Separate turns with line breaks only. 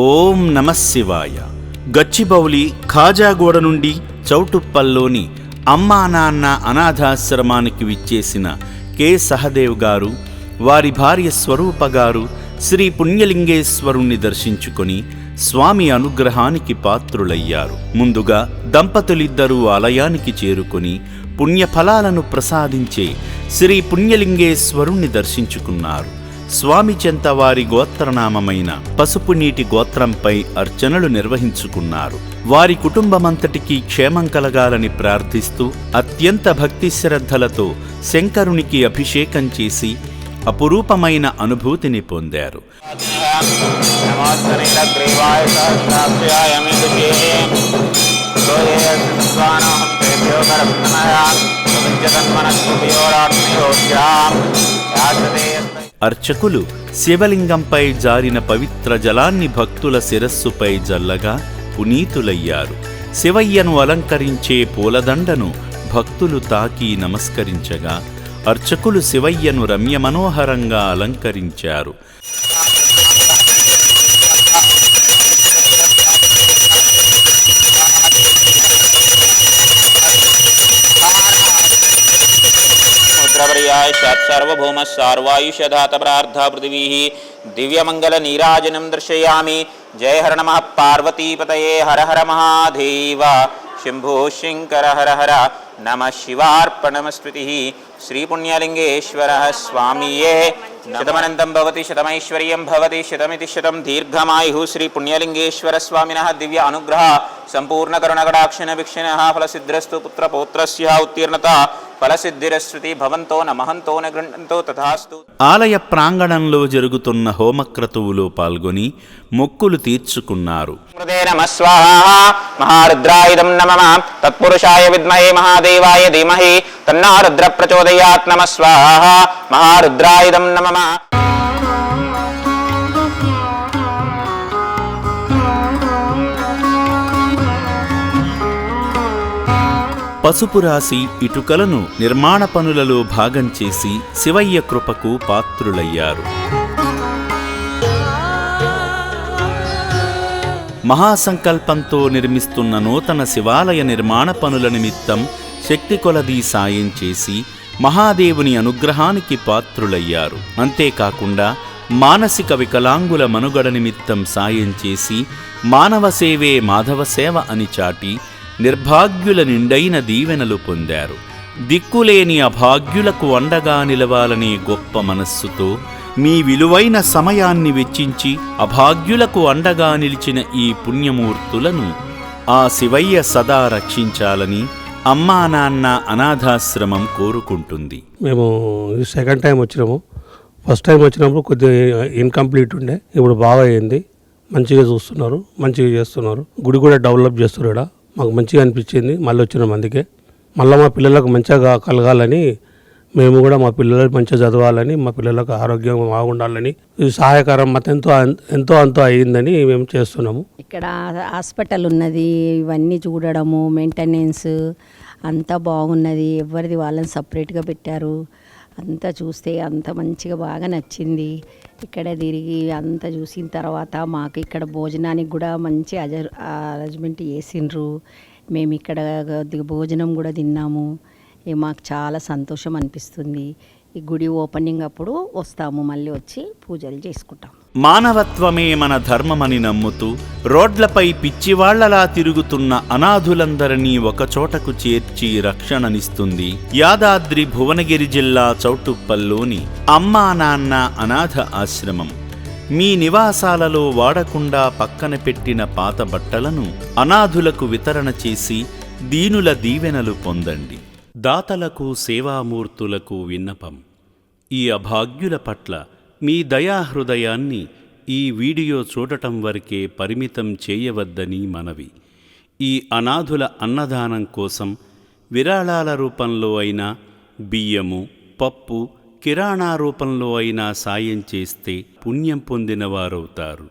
ఓం నమః శివాయ. గచ్చిబౌలి ఖాజాగూడ నుండి చౌటుప్పల్లోని అమ్మా నాన్న అనాథాశ్రమానికి విచ్చేసిన కె సహదేవ్ గారు, వారి భార్య స్వరూప గారు శ్రీ పుణ్యలింగేశ్వరుణ్ణి దర్శించుకొని స్వామి అనుగ్రహానికి పాత్రులయ్యారు. ముందుగా దంపతులిద్దరూ ఆలయానికి చేరుకొని పుణ్యఫలాలను ప్రసాదించే శ్రీ పుణ్యలింగేశ్వరుణ్ణి దర్శించుకున్నారు. స్వామి చెంత వారి గోత్రనామమైన పసుపు నీటి గోత్రంపై అర్చనలు నిర్వహించుకున్నారు. వారి కుటుంబమంతటికీ క్షేమం కలగాలని ప్రార్థిస్తూ అత్యంత భక్తి శ్రద్ధలతో శంకరునికి అభిషేకం చేసి అపురూపమైన అనుభూతిని పొందారు. అర్చకులు శివలింగంపై జారిన పవిత్ర జలాన్ని భక్తుల శిరస్సుపై జల్లగా పునీతులయ్యారు. శివయ్యను అలంకరించే పూలదండను భక్తులు తాకి నమస్కరించగా అర్చకులు శివయ్యను రమ్యమనోహరంగా అలంకరించారు.
సర్వభౌమ సార్వాయుషధాత ప్రార్థ పృథివీ దివ్యమంగళ నీరాజనం దర్శయామి. జయ హర నమః పార్వతీపతయే హర హర మహాదేవ శంభో శంకర హర హర నమ శివార్పణమస్మృతి. శ్రీ పుణ్యలింగేశ్వర స్వామియే శతమనంతం భవతి శతమైశ్వర్యం భవతి శతమితి శతం దీర్ఘమాయు. శ్రీ పుణ్యలింగేశ్వర స్వామినః దివ్య అనుగ్రహ సంపూర్ణ కరుణకటాక్షణ వీక్షణ ఫలసిద్ధిరస్తు పుత్రపౌత్రస్య ఉత్తీర్ణత ఫలసిద్ధిరస్వతి భవంతో నమహంతో నగృహంతో తథాస్తు.
ఆలయ ప్రాంగణంలో జరుగుతున్న హోమక్రతువులో పాల్గొని మొక్కులు తీర్చుకున్నారు.
మహారుద్రాయుధం నమః తత్పురుషాయ విద్మహే మహాదేవాయ ధీమహి తన్నో రుద్ర ప్రచోదయాత్. నమః స్వాహా మహారుద్రాయుధం నమః.
పసుపు రాసి ఇటుకలను నిర్మాణ పనులలో భాగం చేసి శివయ్య కృపకు పాత్రులయ్యారు. మహాసంకల్పంతో నిర్మిస్తున్న నూతన శివాలయ నిర్మాణ పనుల నిమిత్తం శక్తి కొలదీ సాయం చేసి మహాదేవుని అనుగ్రహానికి పాత్రులయ్యారు. అంతేకాకుండా మానసిక వికలాంగుల మనుగడ నిమిత్తం సాయం చేసి మానవ సేవే మాధవ సేవ అని చాటి నిర్భాగ్యుల నిండైన దీవెనలు పొందారు. దిక్కులేని అభాగ్యులకు అండగా నిలవాలనే గొప్ప మనస్సుతో మీ విలువైన సమయాన్ని వెచ్చించి అభాగ్యులకు అండగా నిలిచిన ఈ పుణ్యమూర్తులను ఆ శివయ్య సదా రక్షించాలని అమ్మా నాన్న అనాథాశ్రమం కోరుకుంటుంది.
మేము ఇది సెకండ్ టైం వచ్చినాము. ఫస్ట్ టైం వచ్చినప్పుడు కొద్దిగా ఇన్కంప్లీట్ ఉండే, ఇప్పుడు బాగా అయింది. మంచిగా చూస్తున్నారు, మంచిగా చేస్తున్నారు. గుడి కూడా డెవలప్ చేస్తున్నారు. ఇక్కడ మాకు మంచిగా అనిపించింది. మళ్ళీ వచ్చినాం. అందుకే మళ్ళీ మా పిల్లలకు మంచిగా కలగాలని, మేము కూడా మా పిల్లలకు మంచిగా చదవాలని, మా పిల్లలకు ఆరోగ్యం బాగుండాలని, ఇది సహాయకరం మాకు ఎంతో అంతో అయ్యిందని మేము చేస్తున్నాము.
ఇక్కడ హాస్పిటల్ ఉన్నది, ఇవన్నీ చూడడము, మెయింటెనెన్స్ అంతా బాగున్నది. ఎవరిది వాళ్ళని సపరేట్గా పెట్టారు. అంతా చూస్తే అంత మంచిగా బాగా నచ్చింది. ఇక్కడ తిరిగి అంతా చూసిన తర్వాత మాకు ఇక్కడ భోజనానికి కూడా మంచి అరేంజ్మెంట్ చేసిండ్రు. మేము ఇక్కడ భోజనం కూడా తిన్నాము. మాకు చాలా సంతోషం అనిపిస్తుంది. ఈ గుడి ఓపెనింగ్ అప్పుడు వస్తాము, మళ్ళీ వచ్చి పూజలు చేసుకుంటాం.
మానవత్వమే మన ధర్మమని నమ్ముతూ రోడ్లపై పిచ్చివాళ్లలా తిరుగుతున్న అనాథులందరినీ ఒకచోటకు చేర్చి రక్షణనిస్తుంది యాదాద్రి భువనగిరి జిల్లా చౌటుప్పల్లోని అమ్మా నాన్న అనాథ ఆశ్రమం. మీ నివాసాలలో వాడకుండా పక్కన పెట్టిన పాత బట్టలను అనాథులకు వితరణ చేసి దీనుల దీవెనలు పొందండి. దాతలకు సేవామూర్తులకు విన్నపం: ఈ అభాగ్యుల పట్ల మీ దయాహృదయాన్ని ఈ వీడియో చూడటం వరకే పరిమితం చేయవద్దని మనవి. ఈ అనాథుల అన్నదానం కోసం విరాళాల రూపంలో అయినా, బియ్యము, పప్పు, కిరాణా రూపంలో అయినా సాయం చేస్తే పుణ్యం పొందినవారవుతారు.